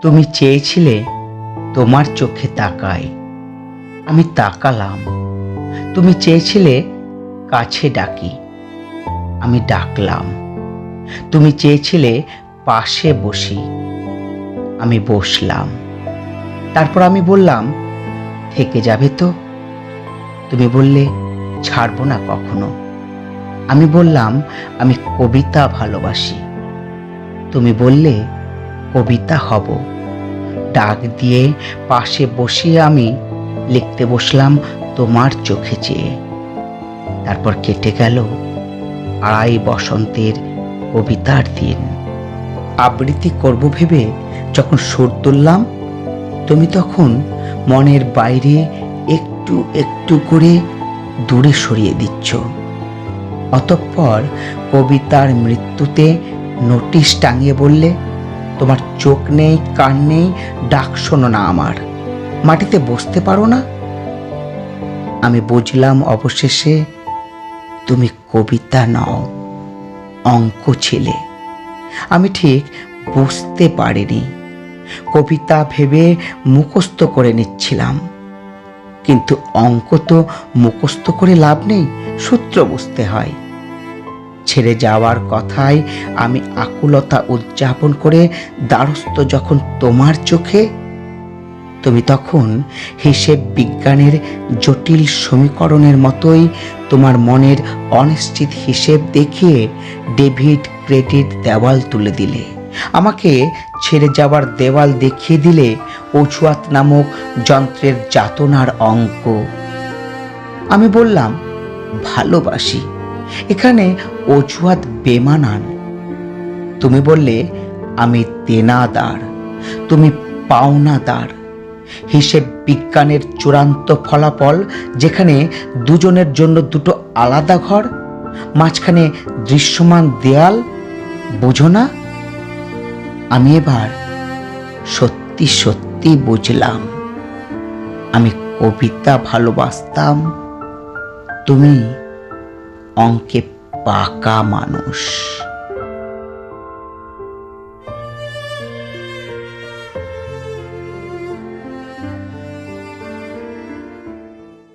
তুমি চেয়েছিলে তোমার চোখে তাকাই, আমি তাকালাম। তুমি চেয়েছিলে কাছে ডাকি, আমি ডাকলাম। তুমি চেয়েছিলে পাশে বসি, আমি বসলাম। তারপর আমি বললাম, থেকে যাবে তো? তুমি বললে, ছাড়বো না কখনো। আমি বললাম, আমি কবিতা ভালোবাসি। তুমি বললে, কবিতা হব। ডাক দিয়ে পাশে বসিয়ে আমি লিখতে বসলাম তোমার চোখে চেয়ে। তারপর কেটে গেল 2.5 বসন্তের কবিতার দিন। আবৃত্তি করব ভেবে যখন সুর তুললাম, তুমি তখন মনের বাইরে একটু একটু করে দূরে সরিয়ে দিচ্ছ। অতঃপর কবিতার মৃত্যুতে নোটিশ টাঙিয়ে বললে, তোমার চোখ নেই, কান নেই, ডাক শোনো না আমার, মাটিতে বসতে পারো না। আমি বুঝলাম অবশেষে তুমি কবিতা নও, অঙ্ক ছিলে। আমি ঠিক বুঝতে পারিনি। কবিতা ভেবে মুখস্থ করে নিচ্ছিলাম, কিন্তু অঙ্ক তো মুখস্থ করে লাভ নেই, সূত্র বুঝতে হয়। ছেড়ে যাওয়ার কথায় আমি আকুলতা উদযাপন করে দ্বারস্থ যখন তোমার চোখে, তুমি তখন হিসেব বিজ্ঞানের জটিল সমীকরণের মতোই তোমার মনের অনিশ্চিত হিসেব দেখিয়ে ডেবিট ক্রেডিট দেওয়াল তুলে দিলে। আমাকে ছেড়ে যাওয়ার দেওয়াল দেখিয়ে দিলে অজুহাত নামক যন্ত্রের যাতনার অঙ্ক। আমি বললাম, ভালোবাসি, এখানে অজুহাত বেমানান। তুমি বললে, আমি দেনাদার, তুমি পাওনাদার। হিসেব বিজ্ঞানের চূড়ান্ত ফলাফল, যেখানে দুজনের জন্য দুটো আলাদা ঘর, মাঝখানে দৃশ্যমান দেয়াল, বুঝো না? আমি এবার সত্যি সত্যি বুঝলাম, আমি কবিতা ভালোবাসতাম, তুমি অঙ্কে পাকা মানুষ।